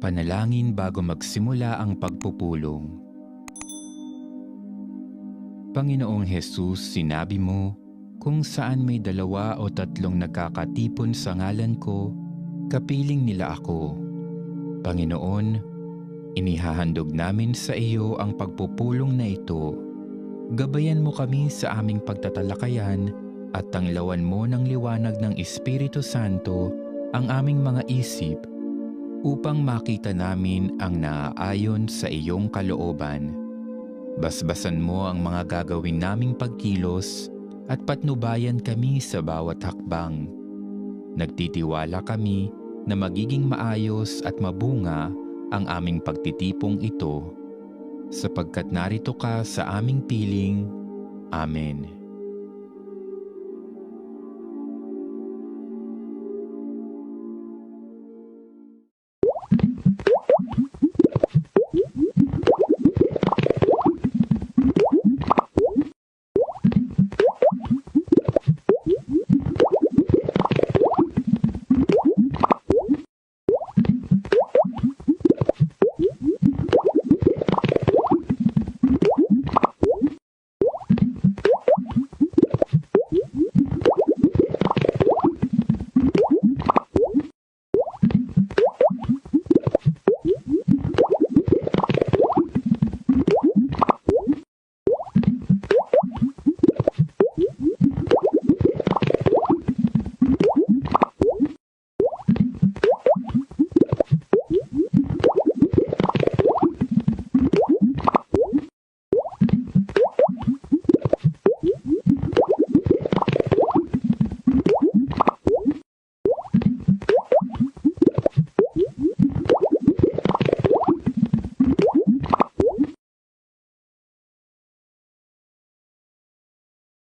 Panalangin bago magsimula ang pagpupulong. Panginoong Hesus, sinabi mo, kung saan may 2 o 3 nagkakatipon sa ngalan ko, kapiling nila ako. Panginoon, inihahandog namin sa iyo ang pagpupulong na ito. Gabayan mo kami sa aming pagtatalakayan at tanglawan mo ng liwanag ng Espiritu Santo ang aming mga isip upang makita namin ang naaayon sa iyong kalooban. Basbasan mo ang mga gagawin naming pagkilos at patnubayan kami sa bawat hakbang. Nagtitiwala kami na magiging maayos at mabunga ang aming pagtitipong ito, sapagkat narito ka sa aming piling. Amen.